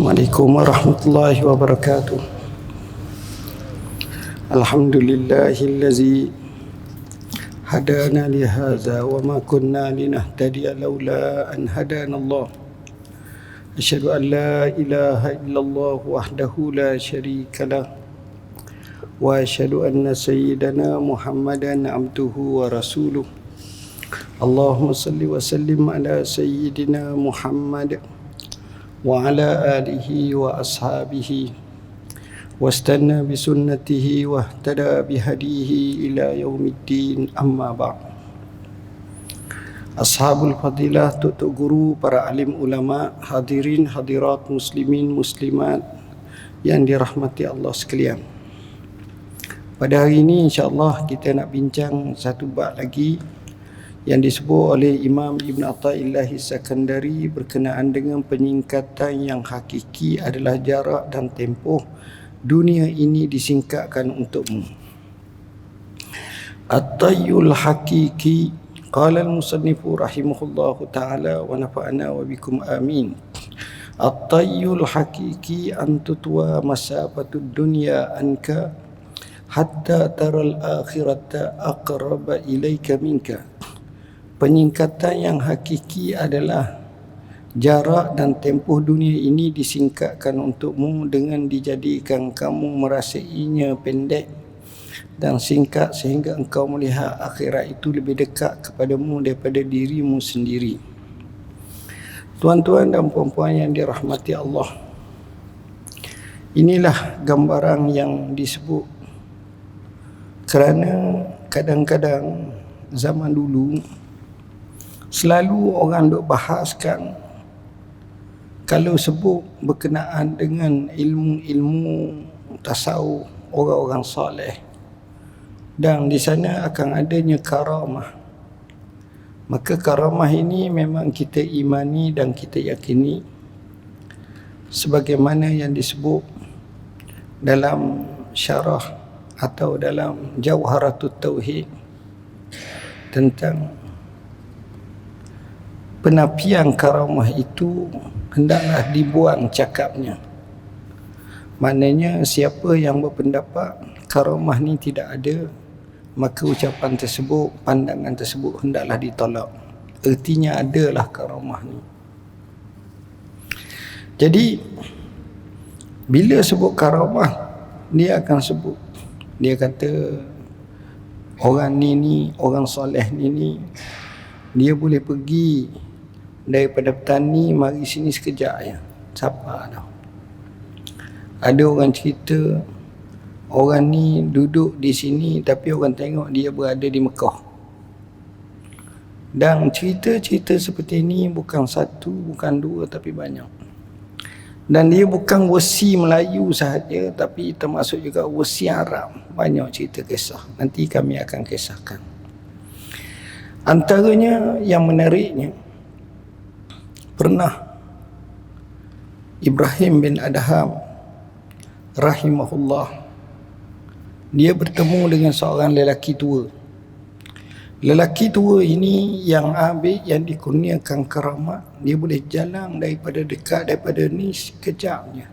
Assalamualaikum warahmatullahi wabarakatuh. Alhamdulillahillazi hadana li hadza wa ma kunna linahtadiya laula an hadana Allah. Asyhadu an la ilaha illallah wahdahu la syarikalah wa asyhadu anna sayyidana Muhammadan abduhu wa rasuluh. Allahumma salli wa sallim ala sayyidina Muhammad wa ala alihi wa ashabihi wastanna bisunnatihi wahtada bihadihi ila yaumiddin, amma ba'd. Ashabul fadilah, tutuk guru, para alim ulama, hadirin hadirat, muslimin muslimat yang dirahmati Allah sekalian. Pada hari ini insya-Allah kita nak bincang satu bab lagi yang disebut oleh Imam Ibn Athaillah As-Sakandari berkenaan dengan penyingkatan yang hakiki adalah jarak dan tempoh dunia ini disingkatkan untukmu. At-tayyul hakiki, qala al-musannifu rahimahullahu ta'ala wa nafa'ana wa bikum amin. At-tayyul hakiki an tutwa masafatud dunya anka hatta taral akhirata aqraba ilaika minka. Penyingkatan yang hakiki adalah jarak dan tempoh dunia ini disingkatkan untukmu dengan dijadikan kamu merasainya pendek dan singkat sehingga engkau melihat akhirat itu lebih dekat kepadamu daripada dirimu sendiri. Tuan-tuan dan puan-puan yang dirahmati Allah, inilah gambaran yang disebut kerana kadang-kadang zaman dulu selalu orang duk bahaskan kalau sebut berkenaan dengan ilmu-ilmu tasawuf orang-orang soleh, dan di sana akan adanya karamah. Maka karamah ini memang kita imani dan kita yakini sebagaimana yang disebut dalam syarah atau dalam Jawharatut Tauhid tentang penafian karamah itu hendaklah dibuang cakapnya. Maknanya siapa yang berpendapat karamah ni tidak ada, maka ucapan tersebut, pandangan tersebut hendaklah ditolak. Ertinya adalah karamah ni. Jadi bila sebut karamah, dia akan sebut, dia kata orang ni orang soleh ni dia boleh pergi daripada petani mari sini sekejap je. Siapa tahu. Ada orang cerita orang ni duduk di sini tapi orang tengok dia berada di Mekah. Dan cerita-cerita seperti ini bukan satu, bukan dua, tapi banyak. Dan dia bukan versi Melayu sahaja, tapi termasuk juga versi Arab. Banyak cerita kisah. Nanti kami akan kisahkan. Antaranya yang menariknya, pernah Ibrahim bin Adham rahimahullah, dia bertemu dengan seorang lelaki tua. Lelaki tua ini yang ambil, yang dikurniakan keramat, dia boleh jalan daripada dekat, daripada ni sekejapnya.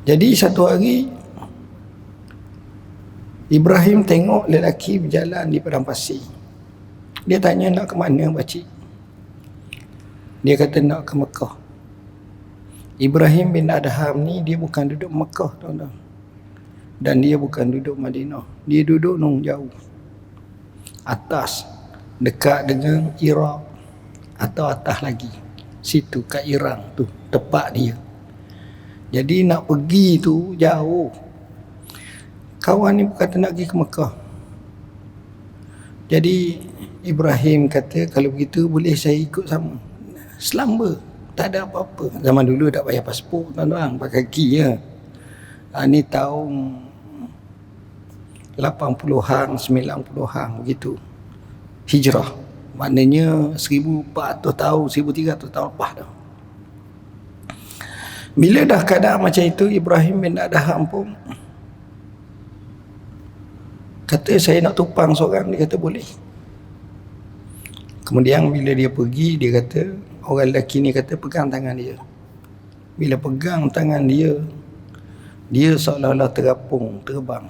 Jadi satu hari Ibrahim tengok lelaki berjalan di padang pasir. Dia tanya, nak ke mana pakcik? Dia kata nak ke Mekah. Ibrahim bin Adham ni dia bukan duduk Mekah, tuan-tuan. Dan dia bukan duduk Madinah. Dia duduk nung jauh. Atas, dekat dengan Iraq. Atau atas lagi. Situ kat Iran tu, tempat dia. Jadi nak pergi tu jauh. Kawan ni berkata nak pergi ke Mekah. Jadi Ibrahim kata, kalau begitu boleh saya ikut sama. Selamba, tak ada apa-apa. Zaman dulu tak payah pasport, tuan-tuan, pakai kaki je. Ni tahun 80-an, 90-an begitu. Hijrah. Maknanya 1400 tahun, 1300 tahun lepas dah. Bila dah keadaan macam itu, Ibrahim bin Adham pun kata, saya nak tumpang seorang. Dia kata boleh. Kemudian bila dia pergi, dia kata, orang lelaki ni kata pegang tangan dia. Bila pegang tangan dia, dia seolah-olah terapung, terbang.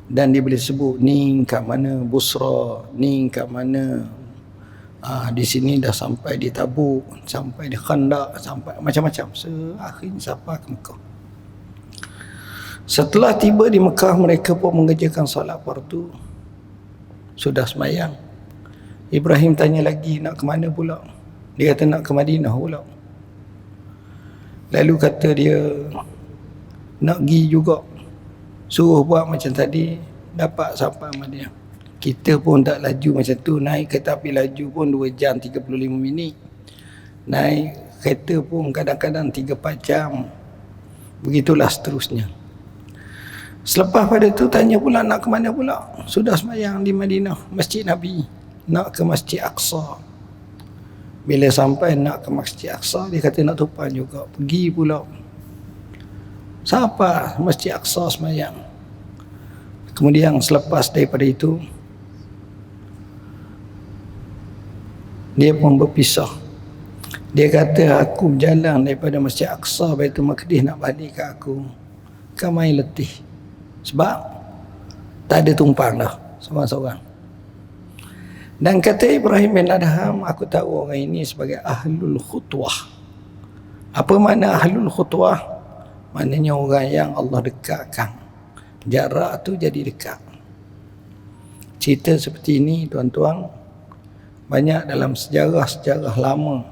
Dan dia boleh sebut, ni kat mana Busra, ni kat mana di sini dah sampai di Tabuk, sampai di Khandaq, sampai macam-macam. Akhirnya sampai ke Mekah. Setelah tiba di Mekah, mereka pun mengerjakan solat fardu. Sudah semayang. Ibrahim tanya lagi, nak ke mana pula? Dia kata nak ke Madinah pula. Lalu kata dia, nak pergi juga. Suruh buat macam tadi, dapat sampai Madinah. Kita pun tak laju macam tu. Naik kereta api laju pun 2 jam 35 minit. Naik kereta pun kadang-kadang 3-4 jam. Begitulah seterusnya. Selepas pada tu tanya pula nak ke mana pula? Sudah semayang di Madinah, Masjid Nabi. Nak ke Masjid Aqsa. Bila sampai nak ke Masjid Aqsa, dia kata nak tumpang juga. Pergi pula. Siapa Masjid Aqsa semayang. Kemudian selepas daripada itu, dia pun berpisah. Dia kata, aku berjalan daripada Masjid Aqsa Baitul Maqdis nak balik ke aku. Kau main letih. Sebab tak ada tumpang dah, seorang-seorang. Dan kata Ibrahim bin Adham, aku tahu orang ini sebagai ahlul khutwah. Apa makna ahlul khutwah? Maknanya orang yang Allah dekatkan. Jarak tu jadi dekat. Cerita seperti ini, tuan-tuan, banyak dalam sejarah-sejarah lama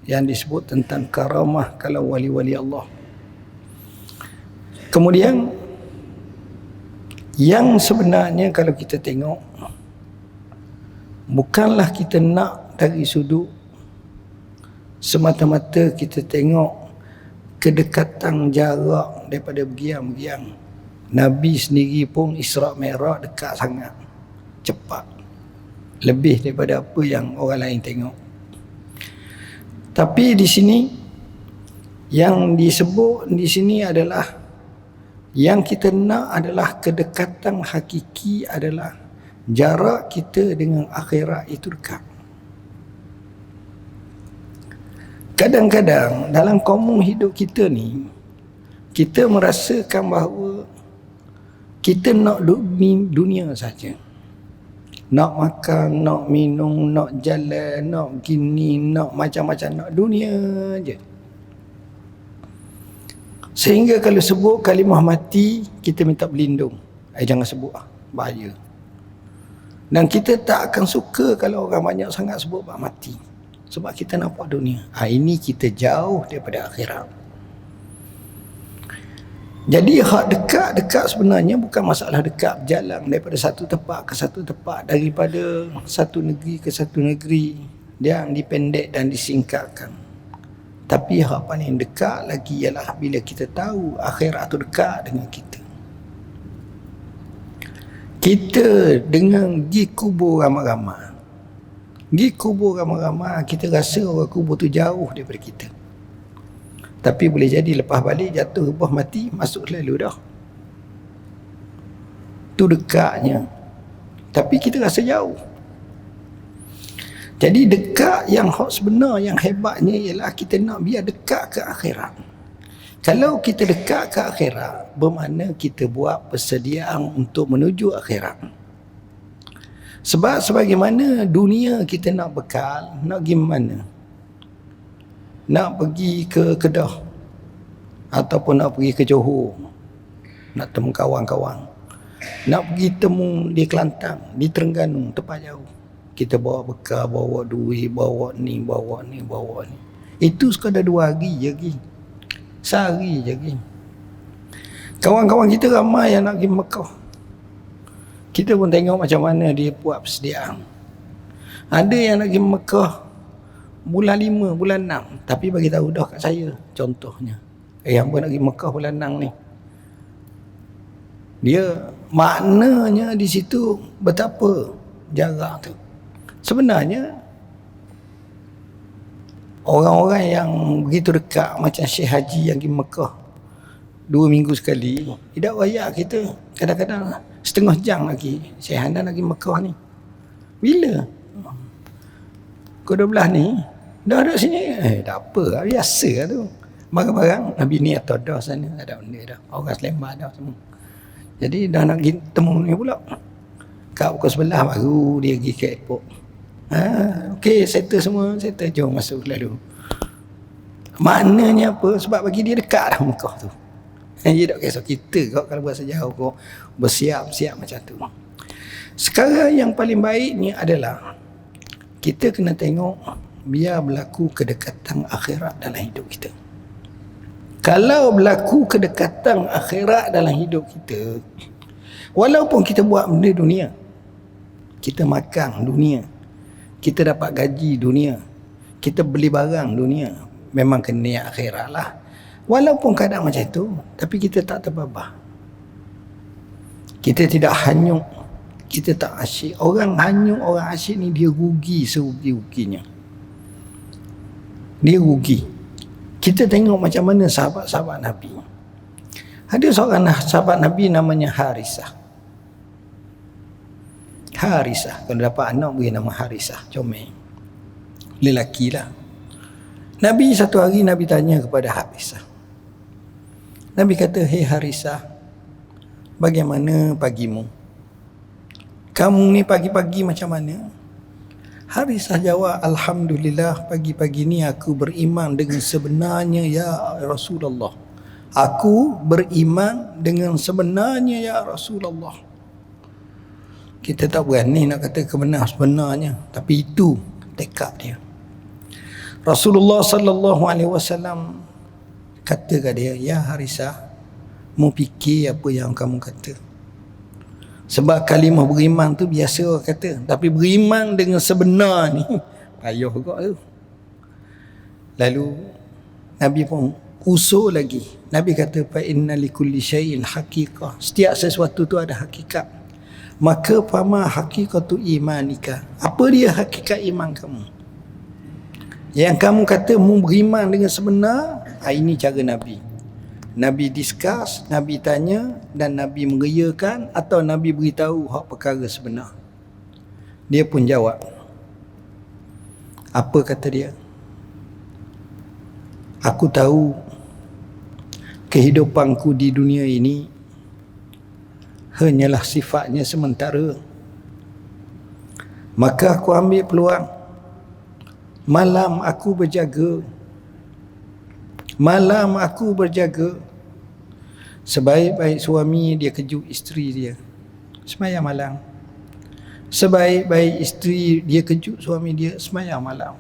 yang disebut tentang karamah kalau wali-wali Allah. Kemudian yang sebenarnya kalau kita tengok, bukanlah kita nak dari sudut semata-mata kita tengok kedekatan jarak daripada bergiam-giam. Nabi sendiri pun Isra' Mi'raj dekat sangat, cepat, lebih daripada apa yang orang lain tengok. Tapi di sini yang disebut di sini adalah yang kita nak adalah kedekatan hakiki, adalah jarak kita dengan akhirat itu dekat. Kadang-kadang dalam komung hidup kita ni, kita merasakan bahawa kita nak dunia saja. Nak makan, nak minum, nak jalan, nak gini, nak macam-macam, nak dunia je. Sehingga kalau sebut kalimah mati, kita minta berlindung. Jangan sebut bahaya. Dan kita tak akan suka kalau orang banyak sangat sebut bab mati. Sebab kita nampak dunia. Ini kita jauh daripada akhirat. Jadi hak dekat-dekat sebenarnya bukan masalah dekat berjalan daripada satu tempat ke satu tempat, daripada satu negeri ke satu negeri, yang dipendek dan disingkatkan. Tapi hak paling dekat lagi ialah bila kita tahu akhirat itu dekat dengan kita. Kita dengan pergi kubur ramai-ramai, kita rasa orang kubur tu jauh daripada kita. Tapi boleh jadi lepas balik jatuh rebah mati, masuk lalu dah. Tu dekatnya. Tapi kita rasa jauh. Jadi dekat yang hak sebenar, yang hebatnya ialah kita nak biar dekat ke akhirat. Kalau kita dekat ke akhirat, bermakna kita buat persediaan untuk menuju akhirat. Sebab sebagaimana dunia kita nak bekal, nak pergi mana? Nak pergi ke Kedah ataupun nak pergi ke Johor, nak temu kawan-kawan, nak pergi temu di Kelantan, di Terengganu, tempat jauh. Kita bawa bekal, bawa duit, bawa ni. Itu sekadar 2 hari je lagi. Sehari je lagi. Kawan-kawan kita ramai yang nak pergi Mekah. Kita pun tengok macam mana dia buat persediaan. Ada yang nak pergi Mekah bulan 5, bulan 6. Tapi bagi tahu dah kat saya, contohnya. Yang pun nak pergi Mekah bulan 6 ni. Dia maknanya di situ betapa jarak tu. Sebenarnya orang-orang yang begitu dekat macam Syekh Haji yang pergi Mekah 2 minggu sekali, tidak wayak kita kadang-kadang setengah jam lagi. Syekh Hanan lagi Mekah ni. Bila? Pukul 12 ni dah ada sini. Tak apa, biasa lah tu. Barang-barang Nabi ni atau dah sana, ada benda dah. Orang Selembah dah semua. Jadi dah nak pergi temu ni pula. Kat pukul 11 baru dia pergi ke airport. Okey, settle semua, settle, jom masuk lalu. Maknanya apa? Sebab bagi dia dekat dah Mekah tu. Dia tak kisah kita kau kalau berasa jauh kau bersiap-siap macam tu. Sekarang yang paling baik ni adalah kita kena tengok biar berlaku kedekatan akhirat dalam hidup kita. Kalau berlaku kedekatan akhirat dalam hidup kita, walaupun kita buat benda dunia, kita makan dunia, kita dapat gaji dunia, kita beli barang dunia, memang kena niat akhirat lah. Walaupun keadaan macam itu, tapi kita tak terbabah. Kita tidak hanyut, kita tak asyik. Orang hanyut, orang asyik ni dia rugi serugi-ruginya. Dia rugi. Kita tengok macam mana sahabat-sahabat Nabi. Ada seorang sahabat Nabi namanya Harisah. Harisah. Kalau dapat anak beri nama Harisah. Comel. Lelaki lah. Nabi satu hari Nabi tanya kepada Harisah. Nabi kata, "Hei Harisah, bagaimana pagimu? Kamu ni pagi-pagi macam mana?" Harisah jawab, "Alhamdulillah, pagi-pagi ni aku beriman dengan sebenarnya ya Rasulullah. Aku beriman dengan sebenarnya ya Rasulullah." Kita tak berani nak kata kebenar sebenarnya, tapi itu tekad dia. Rasulullah sallallahu alaihi wasallam kata kat dia, "Ya Harisah, mu fikir apa yang kamu kata. Sebab kalimah beriman tu biasa orang kata, tapi beriman dengan sebenar ni payah juga tu." Lalu Nabi pun usul lagi. Nabi kata, "Fa inna likulli syai'in haqiqah." Setiap sesuatu tu ada hakikat. Maka fama haqiqatu imanika. Apa dia hakikat iman kamu? Yang kamu kata mu beriman dengan sebenar, ini cara Nabi. Nabi discuss, Nabi tanya dan Nabi mengeryakan atau Nabi beritahu hak perkara sebenar. Dia pun jawab. Apa kata dia? "Aku tahu kehidupanku di dunia ini hanyalah sifatnya sementara. Maka aku ambil peluang. Malam aku berjaga. Sebaik-baik suami dia kejut isteri dia sembahyang malam. Sebaik-baik isteri dia kejut suami dia sembahyang malam."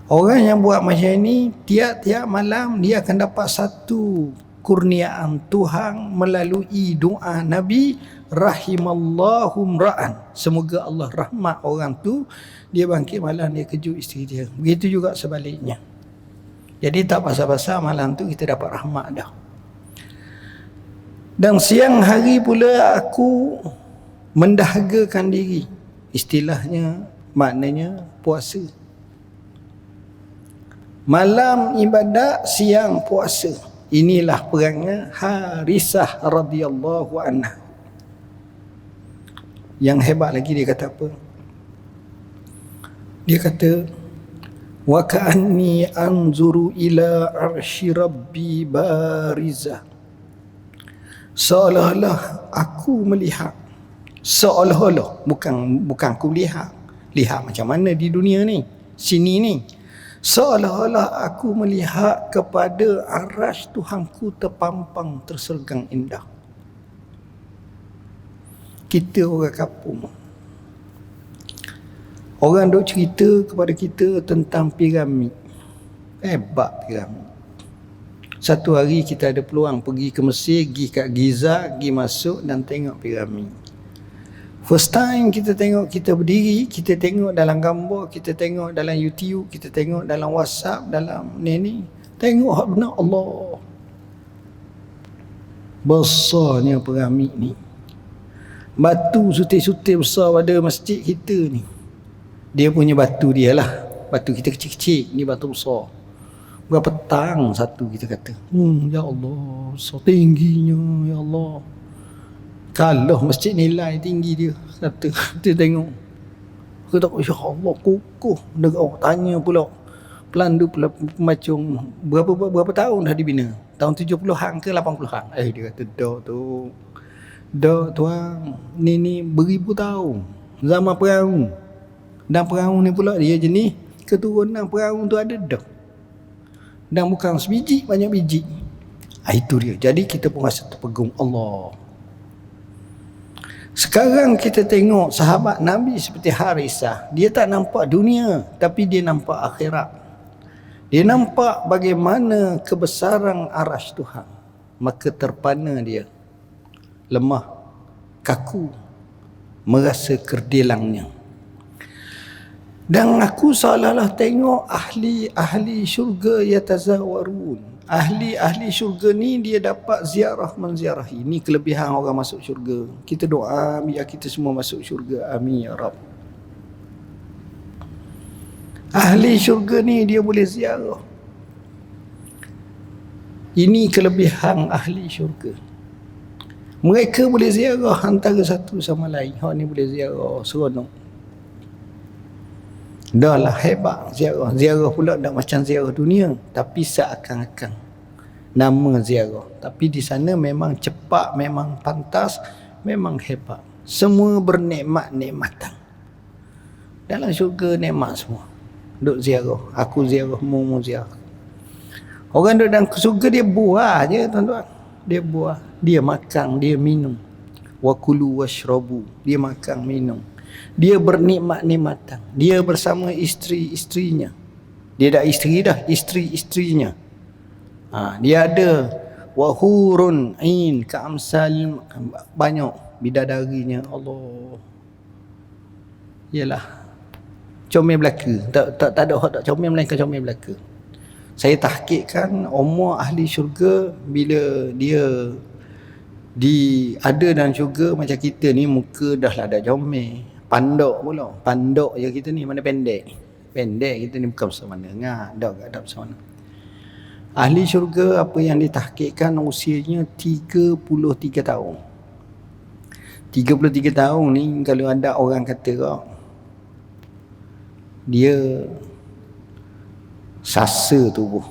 Orang yang buat macam ni, tiap-tiap malam dia akan dapat satu kurniaan Tuhan melalui doa Nabi, "Rahimallahu mra'an." Semoga Allah rahmat orang tu, dia bangkit malam dia kejut isteri dia. Begitu juga sebaliknya. Jadi tak pasal-pasal malam tu kita dapat rahmat dah. "Dan siang hari pula aku mendahagakan diri." Istilahnya, maknanya puasa. Malam ibadat, siang puasa. Inilah perangnya Harisah radhiyallahu anha. Yang hebat lagi dia kata apa? Dia kata, "Wa ka'anni anzuru ila arsy rabbi barizah." Seolah-olah aku melihat, seolah-olah, bukan aku lihat macam mana di dunia ni, sini ni. Seolah-olah aku melihat kepada arasy Tuhanku terpampang, tersergang indah. Kita orang kampung, orang duk cerita kepada kita tentang piramid. Hebat piramid. Satu hari kita ada peluang pergi ke Mesir, pergi kat Giza, pergi masuk dan tengok piramid. First time kita tengok, kita berdiri, kita tengok dalam gambar, kita tengok dalam YouTube, kita tengok dalam WhatsApp, dalam ni. Tengok hak benar, Allah. Besarnya piramid ni. Batu sutir-sutir besar pada masjid kita ni. Dia punya batu dia lah. Batu kita kecil-kecil, ni batu besar. Berapa tang satu kita kata. Ya Allah, so tingginya, ya Allah. Kalau masjid nilai tinggi dia, kata kita tengok. Kita tak, ya Allah, kukuh. Dengar tanya pula, Pelandu Pemacung berapa tahun dah dibina? Tahun 70-an ke 80-an? Dia kata dah tuan, ni beribu tahun. Zaman perahu. Dan perahu ni pula dia jenis keturunan perahu tu ada dah. Dan bukan sebiji, banyak biji. Itu dia. Jadi kita pun rasa terpegung Allah. Sekarang kita tengok sahabat Nabi seperti Harisah. Dia tak nampak dunia, tapi dia nampak akhirat. Dia nampak bagaimana kebesaran arasy Tuhan. Maka terpana dia. Lemah, kaku, merasa kerdilangnya. Dan aku seolah-olah tengok ahli syurga yatazawarun. Ahli syurga ni dia dapat ziarah menziarahi. Ini kelebihan orang masuk syurga. Kita doa biar kita semua masuk syurga. Amin ya Rabb. Ahli syurga ni dia boleh ziarah. Ini kelebihan ahli syurga. Mereka boleh ziarah antara satu sama lain. Hak ni boleh ziarah seronok. Dah lah hebat ziarah. Ziarah pula tak macam ziarah dunia, tapi seakan-akan nama ziarah. Tapi di sana memang cepat, memang pantas, memang hebat. Semua bernikmat-nikmatan. Dalam syurga nikmat semua. Duk ziarah. Aku ziarah, mu ziarah. Orang duduk dalam syurga dia buah je tuan-tuan. Dia buah, dia makan, dia minum. Wa kulu washrabu. Dia makan, minum. Dia bernikmat-nikmatan. Dia bersama isteri-isterinya. Dia dah isteri dah, isteri-isterinya. Dia ada wahurun ain ka'amsal, banyak bidadarinya. Allah. Yalah. Comel belaka. Tak ada hak tak comel, melainkan comel belaka. Saya tahqiqkan umur ahli syurga bila dia ada dalam syurga macam kita ni, muka dah lah dah comel. Pandok pula. Pandok je kita ni, mana pendek. Pendek kita ni bukan besar mana. Tak besar mana. Ahli syurga apa yang ditahqiqkan usianya 33 tahun. 33 tahun ni kalau ada orang kata dia sasa tubuh.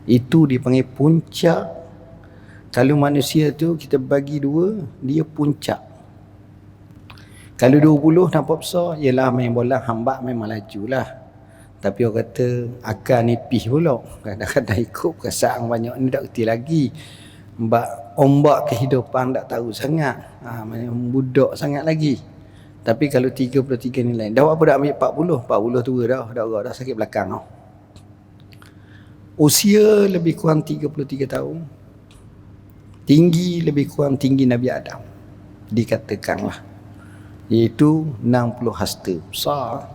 Itu dipanggil puncak. Kalau manusia tu kita bagi dua, dia puncak. Kalau 20 nampak besar, ialah main bola hambak memang laju lah. Tapi orang kata akan nipis pula. Kadang-kadang ikut perasaan banyak ni tak kerti lagi. Ombak kehidupan tak tahu sangat. Budak sangat lagi. Tapi kalau 33 ni lain. Dah apa dah ambil 40? 40 tua dah. Dah sakit belakang. Usia lebih kurang 33 tahun. Tinggi lebih kurang tinggi Nabi Adam. Dikatakanlah. Iaitu 60 hasta. Besar.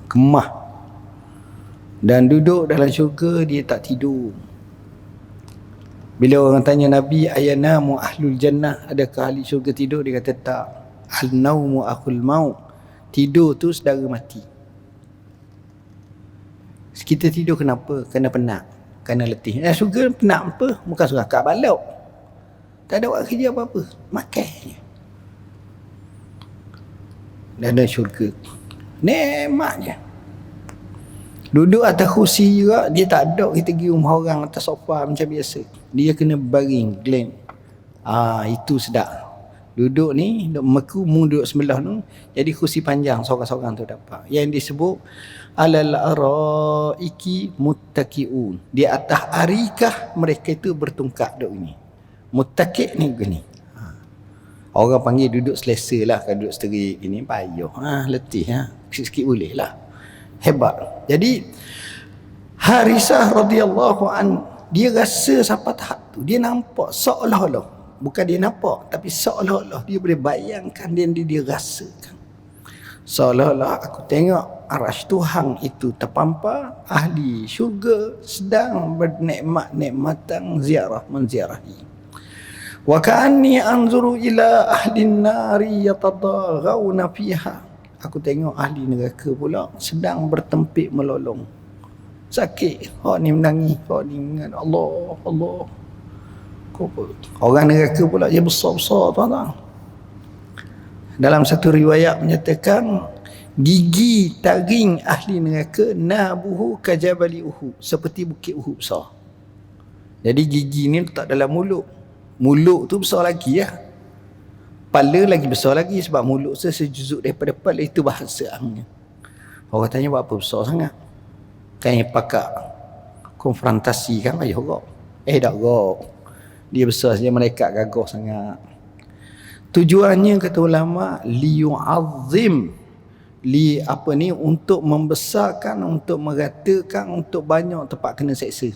Kemah. Dan duduk dalam syurga dia tak tidur. Bila orang tanya Nabi, ayanamu ahlul jannah, adakah ahli syurga tidur? Dia kata tak. Al-naumu akhul maut. Tidur tu saudara mati. Kita tidur kenapa? Kerana penat. Kerana letih. Syurga penat apa? Bukan surah kat balok. Tak ada buat kerja apa-apa. Makan je. Dan ada syurga. Nikmatnya. Duduk atas kursi juga, dia tak ada kita pergi rumah orang atas sofa macam biasa. Dia kena baring, glam. Itu sedap. Duduk ni, meku mu duduk sebelah tu, jadi kursi panjang seorang-seorang tu dapat. Yang disebut alal araiki muttaqiun. Di atas arikah mereka itu bertungkak duduk ni. Muttaqi ni begini. Orang panggil duduk selesa lah. Kalau duduk seterik ini payah. Letih. Sikit-sikit boleh lah. Hebat. Jadi Harisah radhiyallahu an, dia rasa sampai tahap tu. Dia nampak seolah-olah. Bukan dia nampak. Tapi seolah-olah dia boleh bayangkan dan dia rasakan. Seolah-olah aku tengok arasy Tuhan itu terpampar. Ahli syurga sedang bernikmat-nikmatan ziarah menziarahi. Wa ka'anni anzuru ila ahli nari yatadaghawna fiha. Aku tengok ahli neraka pula sedang bertempik melolong. Sakit. Ni menangis. Ni ingat Allah. Orang neraka pula dia besar-besar tuan-tuan. Dalam satu riwayat menyatakan Gigi taring ahli neraka nabuhu kajabali Uhud, seperti bukit Uhud besar. Jadi gigi ni letak dalam mulut. Mulut tu besar lagi lah. Kepala lagi besar lagi, sebab mulut sejuzuk daripada kepala. Itu bahasa angnya. Orang tanya buat apa besar sangat? Kan yang pakak konfrontasi kan payah rok. Tak rok. Dia besar saja, malaikat gagah sangat. Tujuannya kata ulama liyu'azzim, untuk membesarkan, untuk meratakan, untuk banyak tempat kena seksa.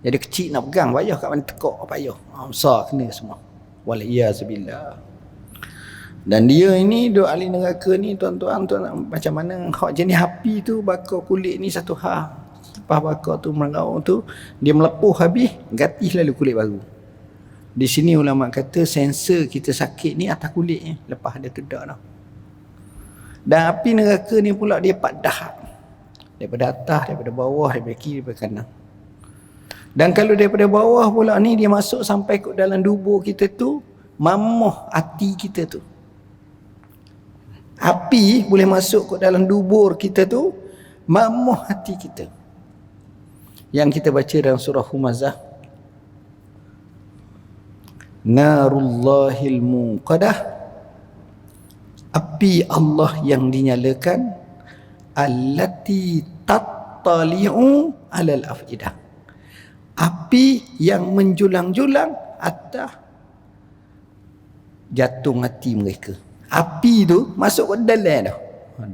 Jadi kecil nak pegang payah, kat mana tekak payah. Besar kena semua. Waliyazubillah. Dan dia ini duk ahli neraka ni tuan-tuan, macam mana hak jenis api tu bakar kulit ni satu hal. Lepas bakar tu merau tu dia melepuh habis, ganti lalu kulit baru. Di sini ulama kata sensor kita sakit ni atas kulit ni, lepas ada kedak dah. Dan api neraka ni pula dia padah. Daripada atas, daripada bawah, daripada kiri, daripada kanan. Dan kalau daripada bawah pula ni dia masuk sampai ke dalam dubur kita tu, mamoh hati kita tu. Api boleh masuk ke dalam dubur kita tu, mamoh hati kita. Yang kita baca dalam surah Humazah, Narullahil Muqadah, api Allah yang dinyalakan, allati tattali'u alal afidah, api yang menjulang-julang atas jantung hati mereka. Api tu masuk ke dalam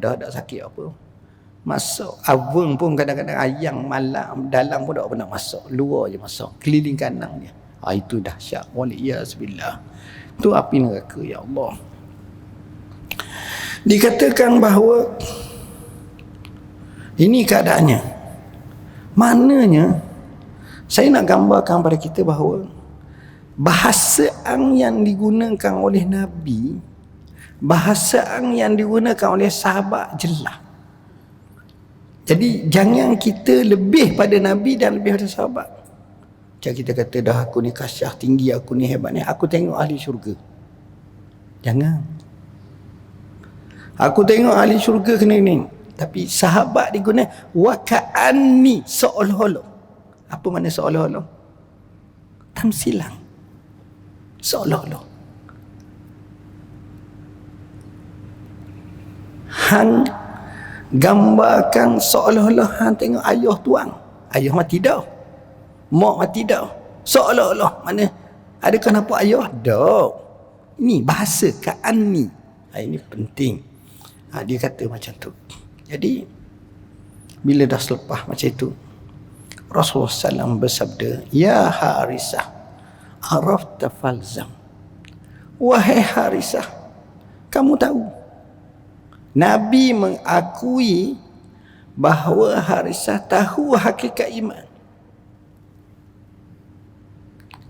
dah tak sakit apa, masuk avung pun kadang-kadang ayang malam dalam pun tak pernah masuk, luar je masuk, keliling kanan dia. Itu dahsyat. Waliyazbillah. Itu api neraka, ya Allah. Dikatakan bahawa ini keadaannya. Maknanya saya nak gambarkan pada kita bahawa bahasa yang digunakan oleh Nabi, bahasa yang digunakan oleh sahabat jelas. Jadi jangan kita lebih pada Nabi dan lebih pada sahabat. Macam kita kata dah aku ni kasyah tinggi, aku ni hebat ni, aku tengok ahli syurga. Jangan. Aku tengok ahli syurga kena ni. Tapi sahabat diguna wa ka'anni, seolah-olah. Apa makna seolah-olah? Tamsilan. Seolah-olah. Hang gambarkan seolah-olah hang tengok ayah tuang. Ayah mati dah. Mak mati dah. Seolah-olah. Mana? Adakah nampak ayah? Dah. Ini bahasa ka'anni. Ini penting. Dia kata macam tu. Jadi bila dah selepas macam itu, Rasulullah SAW bersabda, Ya Harisah, arafta falzam. Wahai Harisah, kamu tahu, Nabi mengakui bahawa Harisah tahu hakikat iman.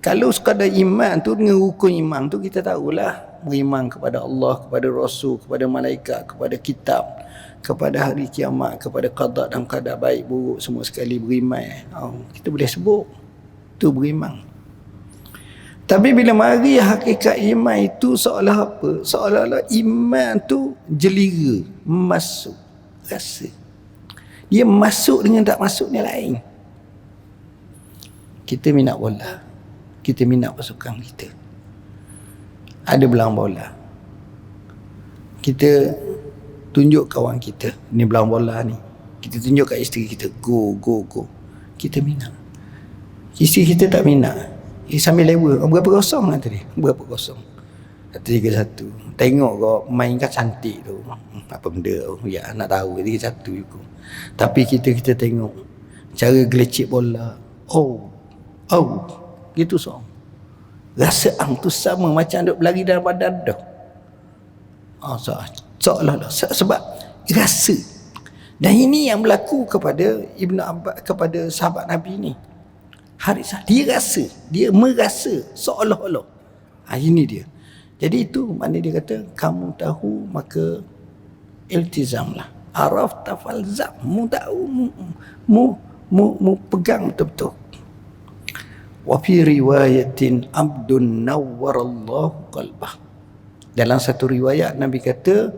Kalau sekadar iman tu, dengan rukun iman tu kita tahulah, beriman kepada Allah, kepada Rasul, kepada malaikat, kepada kitab, kepada hari kiamat, kepada qada dan qadar, baik buruk semua sekali beriman. Kita boleh sebut tu beriman. Tapi bila mari hakikat iman itu seolah apa? Seolah-olah iman tu jelira, masuk, rasa. Dia masuk dengan tak masuk ni lain. Kita minat bola, kita minat pasukan kita. Ada belang bola, kita tunjuk kawan kita, ni belang bola ni, kita tunjuk kat isteri kita, go. Kita minat. Isteri kita tak minat, sambil lewa, berapa kosong lah tadi, berapa kosong, 3-1. Tengok kau main kan cantik tu, apa benda tu, ya nak tahu 3-1 juga. Tapi kita tengok cara gelecik bola, gitu so. Rasa tu sama macam duk berlari dalam badan dah. Seolah-olah sebab rasa. Dan ini yang berlaku kepada Ibn Abbas, kepada sahabat Nabi ni. Harisah, dia rasa, dia merasa seolah-olah. Ini dia. Jadi itu mana dia kata, kamu tahu maka iltizamlah. Araf tafalzam, mu tahu, mu pegang betul-betul. Wa fi riwayatin abdun nawwarallahu qalbah. Dalam satu riwayat Nabi kata,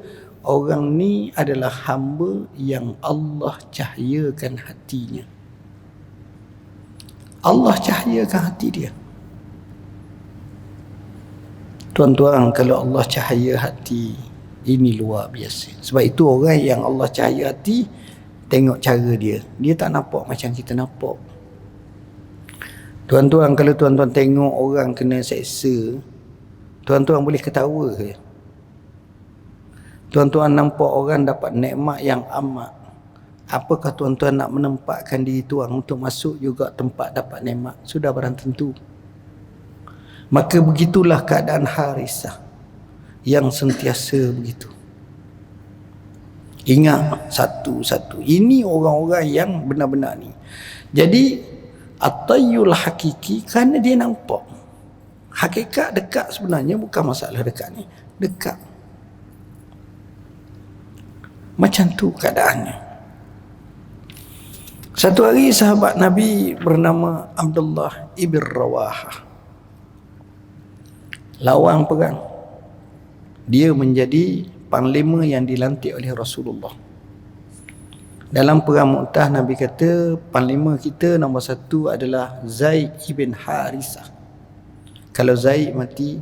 orang ni adalah hamba yang Allah cahayakan hatinya. Allah cahayakan hati dia. Tuan-tuan, kalau Allah cahaya hati, ini luar biasa. Sebab itu orang yang Allah cahaya hati, tengok cara dia. Dia tak nampak macam kita nampak. Tuan-tuan, kalau tuan-tuan tengok orang kena seksa, tuan-tuan boleh ketawa ke? Tuan-tuan nampak orang dapat nikmat yang amat, apakah tuan-tuan nak menempatkan diri tuan untuk masuk juga tempat dapat nikmat? Sudah barang tentu. Maka begitulah keadaan Harisah yang sentiasa begitu. Ingat satu-satu. Ini orang-orang yang benar-benar ni. Jadi at-tayyul hakiki, kerana dia nampak. Hakikat dekat sebenarnya bukan masalah dekat ni. Dekat. Macam tu keadaannya. Satu hari sahabat Nabi bernama Abdullah ibn Rawahah lawang perang. Dia menjadi panglima yang dilantik oleh Rasulullah. Dalam perang Mu'tah, Nabi kata panglima kita nombor 1 adalah Zaid ibn Harisah. Kalau Zaid mati,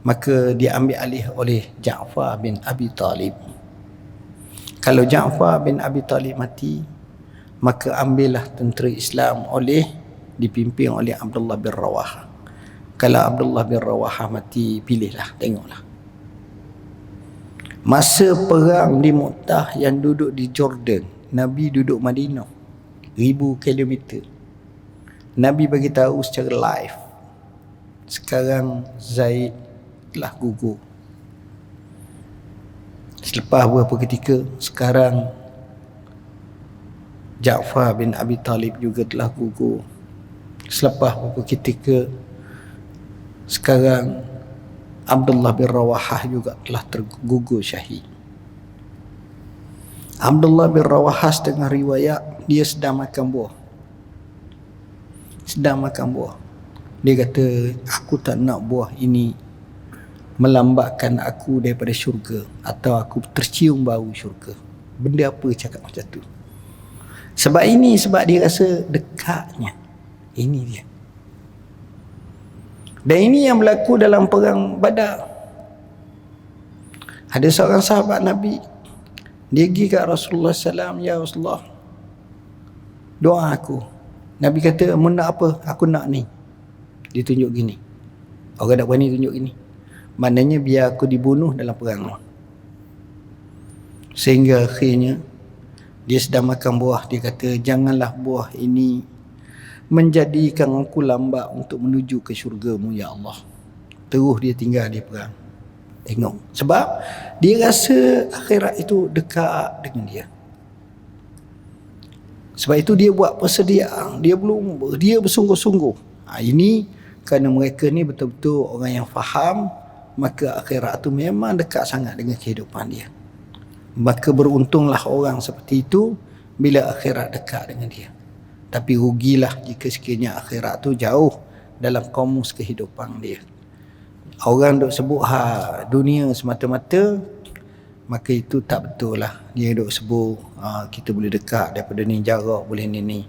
maka dia ambil alih oleh Ja'far bin Abi Talib. Kalau Ja'far bin Abi Talib mati, maka ambillah tentera Islam dipimpin oleh Abdullah bin Rawahah. Kalau Abdullah bin Rawahah mati, pilihlah, tengoklah. Masa perang di Mu'tah yang duduk di Jordan, Nabi duduk Madinah 1000 kilometer. Nabi bagi tahu secara live, sekarang Zaid telah gugur. Selepas beberapa ketika, sekarang Ja'far bin Abi Talib juga telah gugur. Selepas beberapa ketika, sekarang Abdullah bin Rawahah juga telah tergugur syahid. Abdullah bin Rawahah setengah riwayat dia sedang makan buah. Dia kata, aku tak nak buah ini melambatkan aku daripada syurga, atau aku tercium bau syurga. Benda apa cakap macam tu? Sebab dia rasa dekatnya. Ini dia. Dan ini yang berlaku dalam perang Badar. Ada seorang sahabat Nabi, dia pergi kat Rasulullah SAW, ya Rasulullah, doa aku. Nabi kata, mu nak apa? Aku nak ni. Dia tunjuk gini. Orang tak berani tunjuk gini. Maknanya biar aku dibunuh dalam perang. Sehingga akhirnya dia sedang makan buah. Dia kata, janganlah buah ini menjadikan aku lambat untuk menuju ke syurga-Mu, ya Allah. Terus dia tinggal di perang. Tengok. Sebab dia rasa akhirat itu dekat dengan dia. Sebab itu dia buat persediaan. Dia berlumba. Dia bersungguh-sungguh. Ini kerana mereka ni betul-betul orang yang faham, maka akhirat itu memang dekat sangat dengan kehidupan dia. Maka beruntunglah orang seperti itu bila akhirat dekat dengan dia. Tapi rugilah jika sekiranya akhirat tu jauh dalam kamus kehidupan dia. Orang duk sebut dunia semata-mata, maka itu tak betul lah. Dia duk sebut kita boleh dekat daripada ni, jarak boleh ni.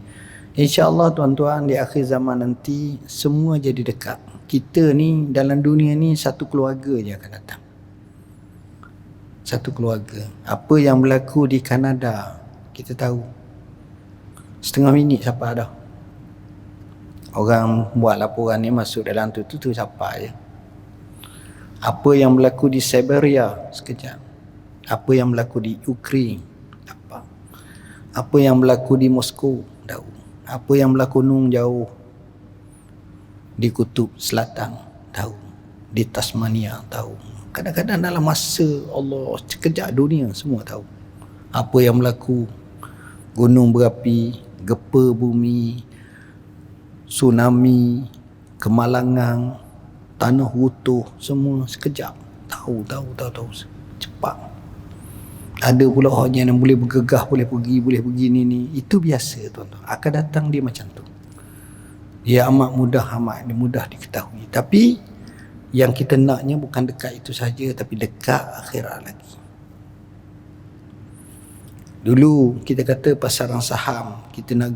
InsyaAllah tuan-tuan, di akhir zaman nanti semua jadi dekat. Kita ni dalam dunia ni satu keluarga je akan datang. Satu keluarga. Apa yang berlaku di Kanada kita tahu. Setengah minit siapa dah. Orang buat laporan ni masuk dalam tu siapa je. Apa yang berlaku di Siberia sekejap. Apa yang berlaku di Ukraine, apa yang berlaku di Moskow, tahu. Apa yang berlaku jauh di Kutub Selatan, tahu. Di Tasmania, tahu. Kadang-kadang dalam masa Allah sekejap dunia semua tahu. Apa yang berlaku, gunung berapi, gempa bumi, tsunami, kemalangan, tanah runtuh, semua sekejap. Tahu. Cepat. Ada pula orang yang boleh bergegah, boleh pergi ni. Itu biasa tuan-tuan. Akan datang dia macam tu. Dia amat mudah diketahui. Tapi Yang kita naknya bukan dekat itu saja, tapi dekat akhirat lagi. Dulu kita kata pasaran saham, kita nak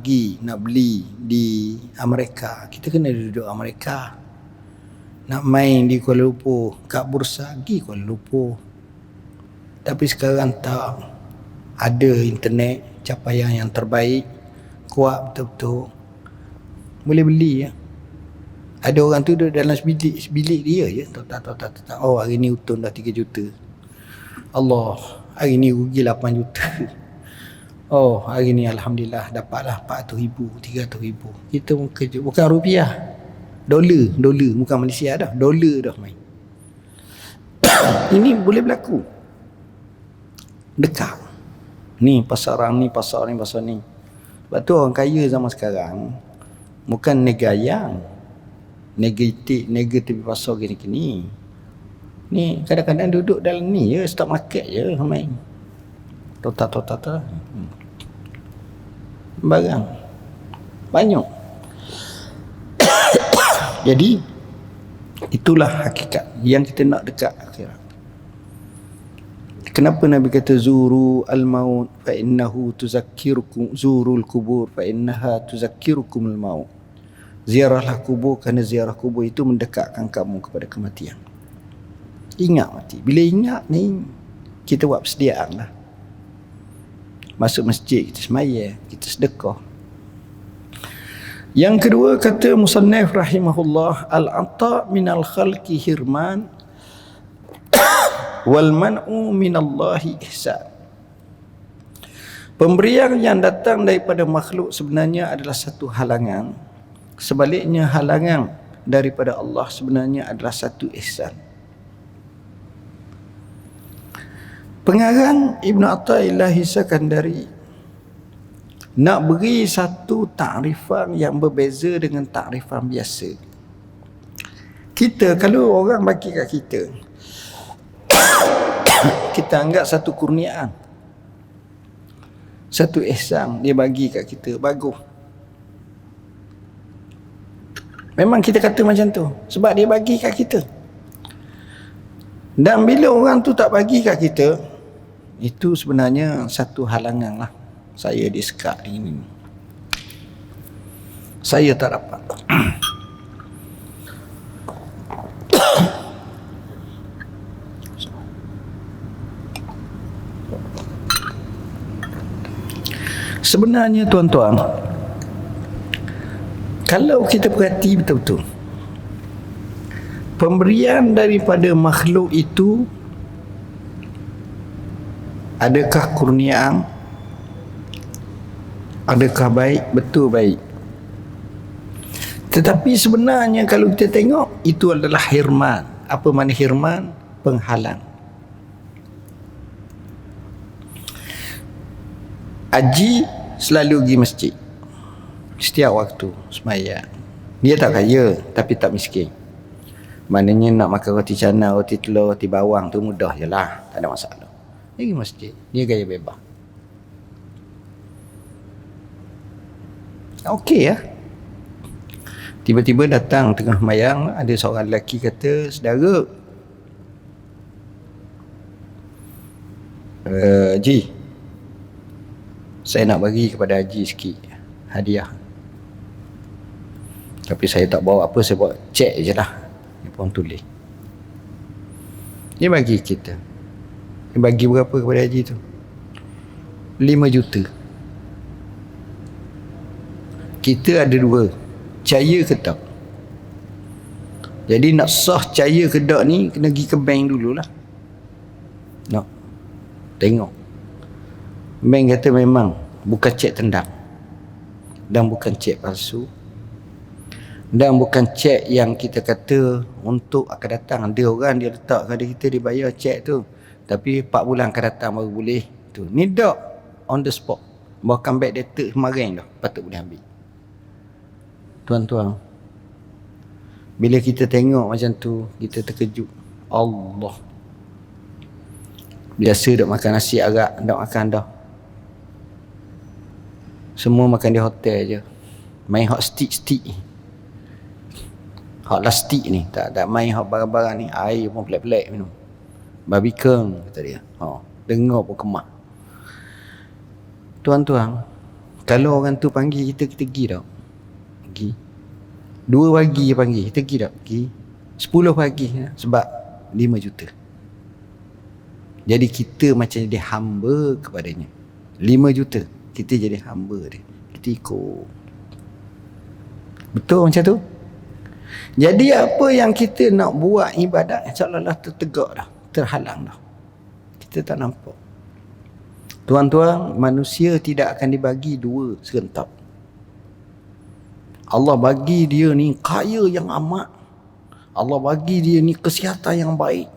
beli di Amerika, kita kena duduk Amerika. Nak main di Kuala Lumpur, kat bursa pergi Kuala Lumpur. Tapi sekarang tak, ada internet, capaian yang terbaik, kuat betul-betul, boleh beli ya. Ada orang tu duduk dalam bilik dia je, tak. Oh, hari ni untung dah 3 juta. Allah, hari ni rugi 8 juta. Oh, hari ni alhamdulillah dapatlah 400,000, 300,000. Kita bukan rupiah, dolar, bukan Malaysia dah, dolar dah main. Ini boleh berlaku dekat. Ni pasaran ni, pasar ni. Sebab tu orang kaya zaman sekarang bukan negayang, negatif pasar gini. Ni kadang-kadang duduk dalam ni je, stock market je main. Total. Barang banyak. Jadi itulah hakikat yang kita nak dekat akhirat. Kenapa Nabi kata zuru al-maut fa innahu tuzakkirukum, zurul kubur fa innaha tuzakkirukum al-maut. Ziarahlah kubur kerana ziarah kubur itu mendekatkan kamu kepada kematian. Ingat mati. Bila ingat ni, kita buat persediaan lah. Masuk masjid, kita semaya, kita sedekah. Yang kedua kata musannif rahimahullah, al-ata minal khalqi hirman wal man'u minallahi ihsan. Pemberian yang datang daripada makhluk sebenarnya adalah satu halangan. Sebaliknya halangan daripada Allah sebenarnya adalah satu ihsan. Pengarang Ibn Athaillah Sakandari nak beri satu takrifan yang berbeza dengan takrifan biasa. Kita, kalau orang bagi kat kita, kita anggap satu kurniaan, satu ihsan dia bagi kat kita, bagus. Memang kita kata macam tu sebab dia bagi kat kita. Dan bila orang tu tak bagi kat kita, itu sebenarnya satu halangan lah. Saya disekat ini, saya tak dapat. Sebenarnya tuan-tuan, kalau kita perhati betul-betul, pemberian daripada makhluk itu adakah kurniaan, adakah baik? Betul baik. Tetapi sebenarnya kalau kita tengok, itu adalah hirman. Apa makna hirman? Penghalang. Haji selalu pergi masjid setiap waktu sembahyang. Dia tak kaya tapi tak miskin. Maknanya nak makan roti canai, roti telur, roti bawang tu mudah je lah, tak ada masalah. Dia pergi masjid, dia gaya bebas. Okey ya. Tiba-tiba datang tengah sembahyang, ada seorang lelaki kata, saudara, Haji, saya nak bagi kepada Haji sikit hadiah. Tapi saya tak bawa apa, saya bawa cek je lah. Dia pun tulis. Dia bagi kita. Dia bagi berapa kepada Haji tu? 5 juta. Kita ada dua, percaya ke tak? Jadi nak sah percaya ke tak ni, kena pergi ke bank dululah. Nak tengok. Bank kata memang bukan cek tendang, dan bukan cek palsu, dan bukan cek yang kita kata untuk akan datang. Ada orang dia letak kepada kita, dia bayar cek tu, tapi 4 bulan akan datang baru boleh tu. Ni dak on the spot, bawa comeback data kemarin dah, patut boleh ambil. Tuan-tuan, bila kita tengok macam tu, kita terkejut. Allah, biasa duk makan nasi arak, duk makan dah, semua makan di hotel je, main hot stick. Hak plastik ni, tak main hak barang-barang ni. Air pun pelik-pelik minum. Babi keng kata dia. Dengar pun kemah. Tuan-tuan, kalau orang tu panggil kita pergi tak? Pergi. 2 pagi dia panggil, kita pergi tak? Pergi. 10 pagi sebab 5 juta. Jadi kita macam jadi hamba kepadanya. 5 juta, kita jadi hamba dia. Kita ikut. Betul macam tu? Jadi apa yang kita nak buat ibadat insya-Allah tertegak dah, terhalang dah. Kita tak nampak. Tuan-tuan, manusia tidak akan dibagi 2 serentak. Allah bagi dia ni kaya yang amat. Allah bagi dia ni kesihatan yang baik.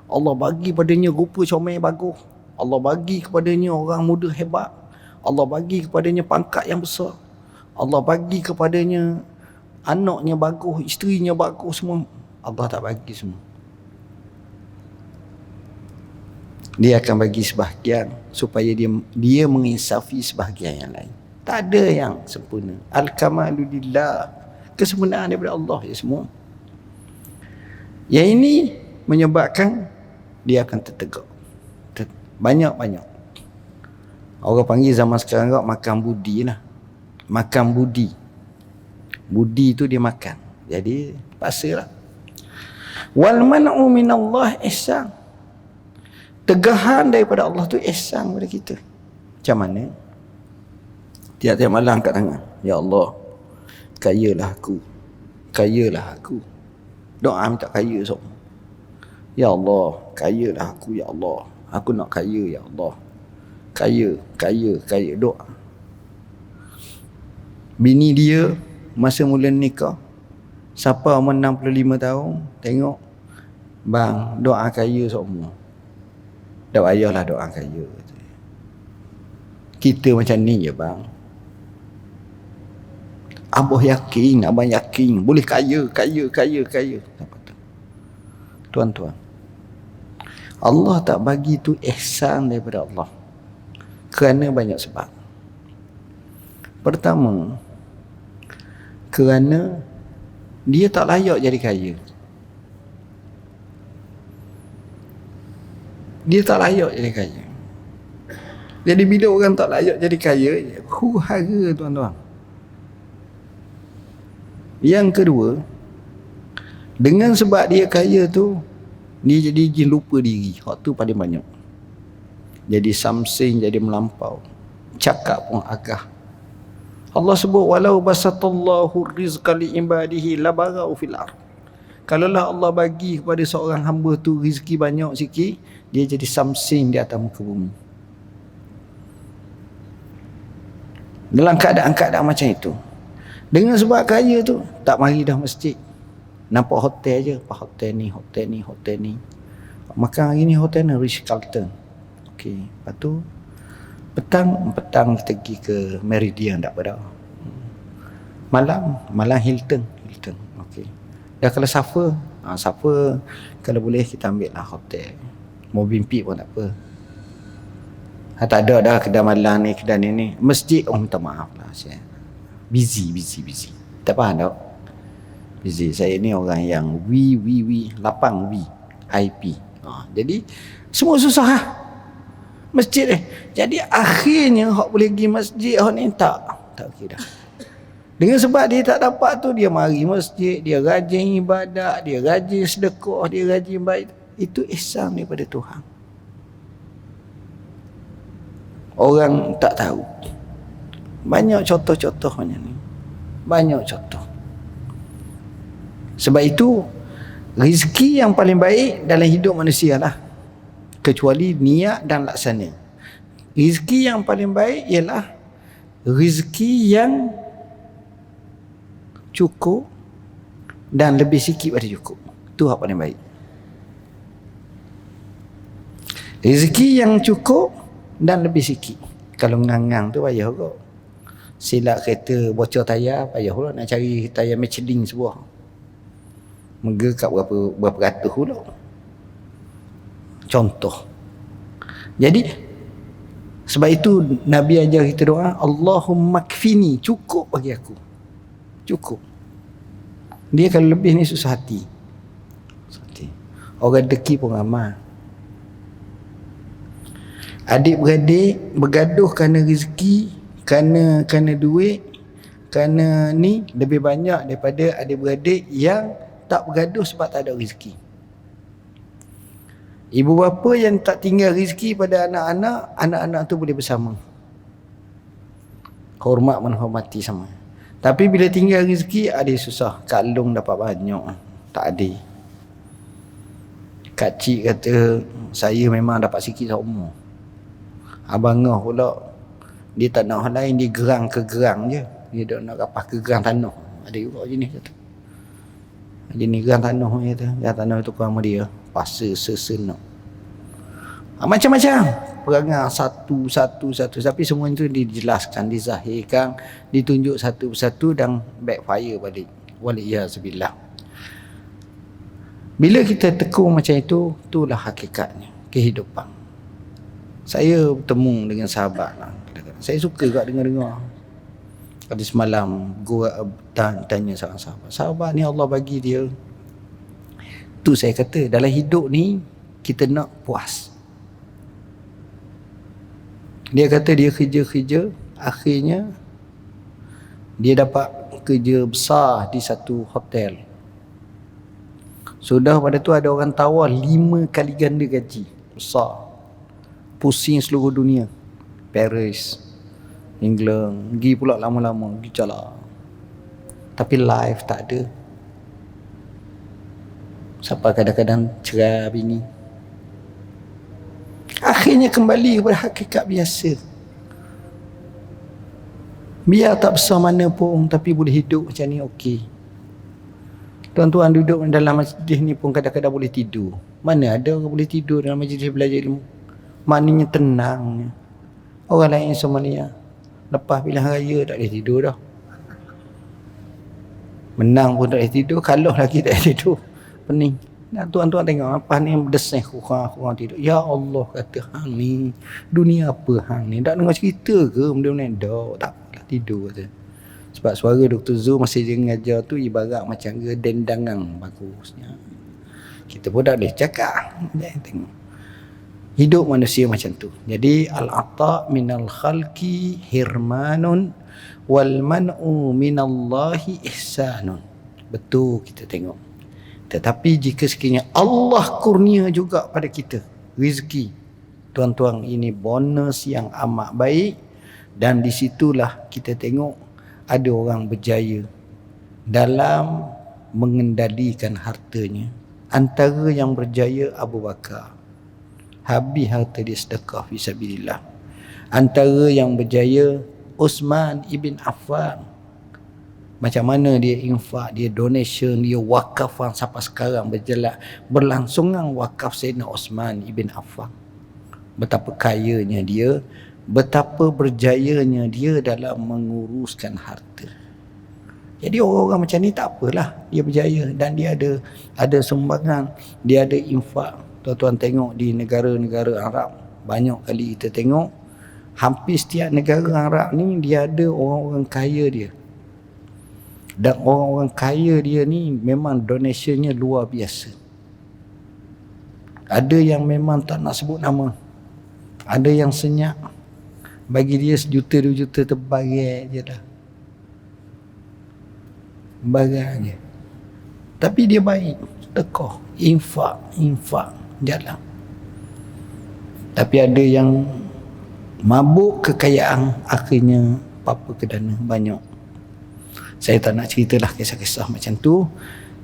Allah bagi padanya rupa comel bagus. Allah bagi kepadanya orang muda hebat. Allah bagi kepadanya pangkat yang besar. Allah bagi kepadanya anaknya bagus, isterinya bagus semua. Allah tak bagi semua. Dia akan bagi sebahagian supaya dia menginsafi sebahagian yang lain. Tak ada yang sempurna. Al-kamalu lillah. Kesempurnaan daripada Allah ya semua. Yang ini menyebabkan dia akan tertegak. Banyak-banyak. Orang panggil zaman sekarang makan budi lah. Makan budi. Budi tu dia makan. Jadi pasalah. Wal man'u minallah ihsan. Tegahan daripada Allah tu ihsan kepada kita. Macam mana? Tiap-tiap malam angkat tangan. Ya Allah, kayalah aku. Kayalah aku. Doa minta kaya semua. Ya Allah, kayalah aku ya Allah. Aku nak kaya ya Allah. Kaya doa. Bini dia masa mula nikah, siapa umur 65 tahun, tengok bang, doa kaya semua. Tak payahlah doa kaya. Kita macam ni je bang. Abang yakin boleh kaya. Tuan-tuan, Allah tak bagi tu ihsan daripada Allah kerana banyak sebab. Pertama, kerana dia tak layak jadi kaya. Dia tak layak jadi kaya. Jadi bila orang tak layak jadi kaya, huru-hara tuan-tuan. Yang kedua, dengan sebab dia kaya tu, dia jadi lupa diri. Hak tu paling banyak. Jadi samsing, jadi melampau. Cakap pun agah. Allah sebut walau basatallahu rizqa li ibadihi labarau fil ard. Kalaulah Allah bagi kepada seorang hamba tu rezeki banyak sikit, dia jadi samsing di atas muka bumi. Dalam keadaan-keadaan macam itu. Dengan sebab kaya tu, tak mari dah masjid. Nampak hotel je. Hotel ni. Makan hari ni hotel ni Ritz-Carlton. Okey. Lepas tu, petang kita pergi ke Meridian tak pada. Malam Hilton. Okey. Dah kalau suffer kalau boleh kita ambil lah hotel. Mobil pip pun tak apa. Tak ada dah kedai malam ni, kedai ni. Masjid, minta maaf lah saya. Busy. Tak faham tak? Busy. Saya ni orang yang lapang IP. Jadi semua susah lah. Masjid ni. Jadi akhirnya hak boleh pergi masjid, hak ni tak okey dah. Dengan sebab dia tak dapat tu, dia mari masjid, dia rajin ibadat, dia rajin sedekah, dia rajin baik. Itu ihsan daripada Tuhan. Orang tak tahu. Banyak contoh-contoh macam ni. Banyak contoh. Sebab itu, rezeki yang paling baik dalam hidup manusia lah. Kecuali niat dan laksana. Rezeki yang paling baik ialah rezeki yang cukup dan lebih sikit pada cukup. Itu hak paling baik. Rezeki yang cukup dan lebih sikit. Kalau ngangang tu payah kok. Silap kereta bocor tayar, payah pula nak cari tayar Michelin sebuah. Menggerak berapa ratus pula. Contoh. Jadi sebab itu Nabi ajar kita doa, Allahumma kfini, cukup bagi aku. Cukup. Dia kalau lebih ni susah hati. Orang deki pun ramai. Adik-beradik bergaduh kerana rezeki, kerana duit, kerana ni lebih banyak daripada adik-beradik yang tak bergaduh sebab tak ada rezeki. Ibu bapa yang tak tinggal rezeki pada anak-anak, anak-anak tu boleh bersama. Hormat menghormati sama. Tapi bila tinggal rezeki, ada susah. Kak Long dapat banyak, tak ada. Kak Cik kata, saya memang dapat sikit sama. Abang Ngah pula, dia tak nak orang lain, dia gerang ke gerang je. Dia tak nak kapah ke gerang tanah. Ada juga jenis kata. Jenis gerang tanah ni kata. Gerang tanah tu kurang sama dia. Pasal sesenak. Macam-macam. Perangai satu. Tapi semua itu dijelaskan, dizahirkan, ditunjuk satu persatu dan backfire balik. Waliyahzubillah. Bila kita tekung macam itu, itulah hakikatnya kehidupan. Saya bertemu dengan sahabat lah. Saya suka juga dengar-dengar. Tadi semalam gua tanya seorang sahabat. Sahabat ni Allah bagi dia. Tu saya kata dalam hidup ni kita nak puas. Dia kata dia kerja-kerja, akhirnya dia dapat kerja besar di satu hotel. Sudah pada tu ada orang tawar 5 kali ganda gaji. Besar. Pusing seluruh dunia. Paris, England, pergi pula lama-lama, pergi jalan. Tapi life tak ada. Sampai kadang-kadang cerai bini. Akhirnya kembali kepada hakikat biasa. Biar tak besar mana pun, tapi boleh hidup macam ni okey. Tuan-tuan duduk dalam majlis ni pun kadang-kadang boleh tidur. Mana ada orang boleh tidur dalam majlis belajar ilmu? Maknanya tenang. Orang lain Somalia lepas pilihan raya tak boleh tidur dah. Menang pun tak boleh tidur, kalah lagi tak boleh tidur. Pening. Dan tuan-tuan tengok apa ni berdesih kurang tidur. Ya Allah kata hang ni dunia apa hang ni? Tak dengar cerita ke benda-benda ni? Tak lah tidur kata. Sebab suara Dr. Zul masih dia mengajar tu ibarat macam dendangan bagusnya. Kita pun tak boleh cakap. Tengok. Hidup manusia macam tu. Jadi al-ata' minal khalqi hirmanun wal man'u minallahi ihsanun. Betul kita tengok. Tetapi jika sekiranya Allah kurnia juga pada kita rezeki, tuan-tuan, ini bonus yang amat baik. Dan di situlah kita tengok ada orang berjaya dalam mengendalikan hartanya. Antara yang berjaya Abu Bakar, habis harta dia sedekah fisabilillah. Antara yang berjaya Uthman ibn Affan, macam mana dia infak, dia donation, dia wakafan sampai sekarang berlangsungan wakaf Sayyidina Uthman ibn Affan. Betapa kayanya dia, betapa berjayanya dia dalam menguruskan harta. Jadi orang-orang macam ni tak apalah, dia berjaya dan dia ada sumbangan, dia ada infak. Tuan-tuan tengok di negara-negara Arab, banyak kali kita tengok hampir setiap negara Arab ni dia ada orang-orang kaya dia. Dan orang-orang kaya dia ni memang donationnya luar biasa. Ada yang memang tak nak sebut nama, ada yang senyap, bagi dia 1 juta 2 juta terbagai je dah, bagai je. Tapi dia baik, sedekah, infak jalan. Tapi ada yang mabuk kekayaan, akhirnya apa kedana banyak. Saya tak nak ceritalah kisah-kisah macam tu.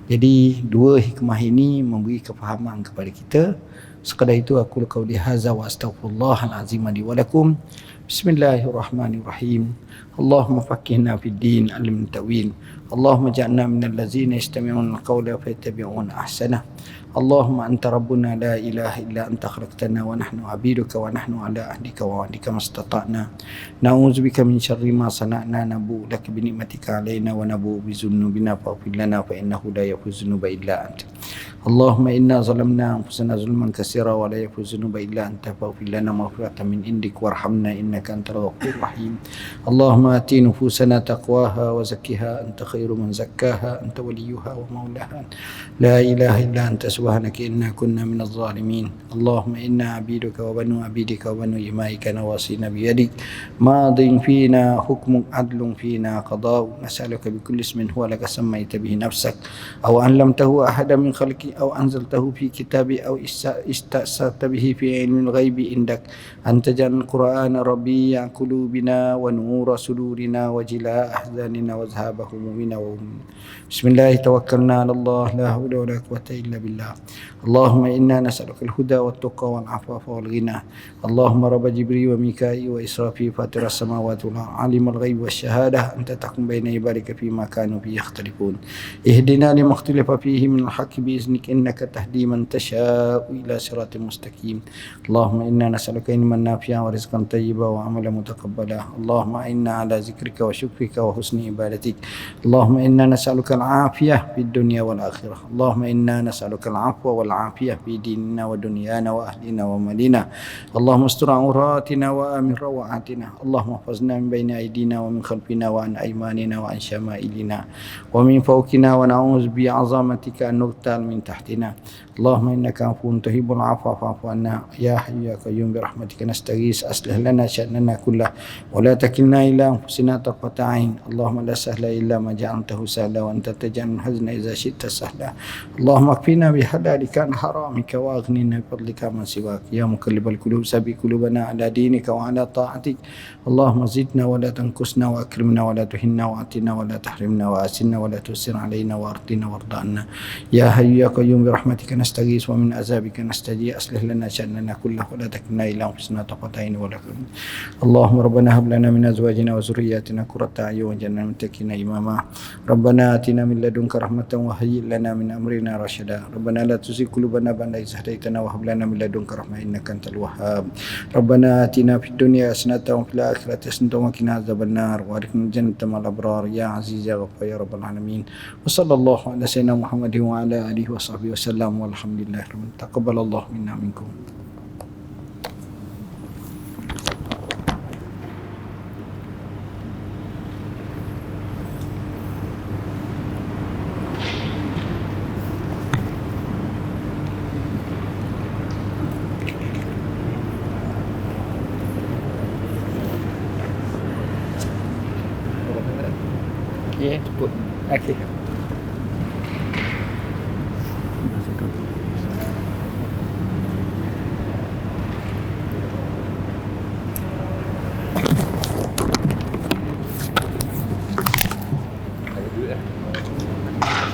Jadi 2 hikmah ini memberi kefahaman kepada kita. Sekadar itu aku qauli hadza wa astaghfirullahal azim li wa lakum. Bismillahirrahmanirrahim. Allahumma faqihna fid din, alim tawil. Allahumma ja'alna minal ladzina yastami'una al-qawla fayattabi'una ahsanah. Allahumma anta rabbuna la ilaha illa anta khalaqtana wa nahnu 'abiduka wa nahnu 'ala ahdika wa wa'dika mastata'na. Na'udzubika min syarri ma sana'na, nabu laka bi ni'matika 'alaina wa nabu bi dzunubina faghfir lana fa innahu la yaghfiru dzunuba illa anta. اللهم إنا ظلمنا أنفسنا ظلما كثيرا ولا يغفر الذنوب إلا أنت فاغفر لنا مغفرة من عندك وارحمنا إنك أنت الغفور الرحيم اللهم آت نفوسنا تقواها وزكها أنت خير من زكاها أنت وليها ومولاها لا إله إلا أنت سبحانك إنا كنا من الظالمين اللهم إنا عبيدك وبنو عبيدك وبنو إمائك نواصينا بيدك ماض فينا حكم عدل فينا قضاء نسألك بكل اسم هو لك سميت به نفسك أو علمته أحدا من خلقك أو أنزلته في كتابي أو استأثرت به في علم الغيب عندك أن تجعل القرآن ربيع قلوبنا ونور صدورنا وجلاء أحزاننا وذهاب همومنا بسم الله توكلنا على الله لا حول ولا قوة إلا بالله اللهم إنا نسألك الهدى والتقى والعفاف والغنى اللهم رب جبريل وميكائيل وإسرافيل فاطر السماوات والأرض عالم الغيب والشهادة أنت تحكم بين عبادك فيما كانوا فيه يختلفون اهدنا لما اختلف فيه من الحق بإذنك إنك تهدي من تشاء إلى صراط مستقيم اللهم إنا نسألك علما نافعا ورزقا طيبا وعملا متقبلا اللهم إنا على ذكرك وشكرك وحسن عبادتك اللهم إنا نسألك العافية في الدنيا والآخرة اللهم إنا نسألك العفو والعافية في ديننا ودنيانا وأهلنا ومالنا اللهم استر عوراتنا وآمن روعاتنا اللهم احفظنا من بين أيدينا ومن خلفنا وعن أيماننا وعن شمائلنا ومن فوقنا ونعوذ بعظمتك أن نغتال من تحتنا اللهم إنك عفو تحب العفو فاعف عنا يا حي يا قيوم برحمتك نستغيث أصلح لنا شأننا كله ولا تكلنا إلى أنفسنا طرفة عين اللهم لا سهل إلا ما جعلته سهلا وأنت تجعل الحزن إذا شئت سهلا اللهم اكفنا بحلالك عن حرامك وأغننا بفضلك من سواك يا مقلب القلوب ثبت قلوبنا على دينك وعلى طاعتك اللهم زدنا ولا تنقصنا وأكرمنا ولا تهنا وأعطنا ولا تحرمنا وآسنا ولا تؤثر علينا وأرضنا وارض عنا يا حي يا قيوم برحمتك نستغيث ومن عذابك نستجير أصلح لنا شأننا كله ولا تكلنا إلى أنفسنا طرفة عين ولا كلمة اللهم ربنا هب لنا من أزواجنا وذرياتنا قرة أعين واجعلنا للمتقين إماما ربنا آتنا من لدنك رحمة وهيئ لنا من أمرنا رشدا ربنا لا تزغ قلوبنا بعد إذ هديتنا وهب لنا من لدنك رحمة إنك أنت الوهاب ربنا آتنا في الدنيا حسنة وفي الآخرة حسنة وقنا عذاب النار وأدخلنا الجنة مع الأبرار يا عزيز يا غفار يا رب العالمين وصلى الله على سيدنا محمد وعلى آله وصحبه وسلم والحمد لله رب العالمين تقبل الله منا منكم Yeah, good. Actually.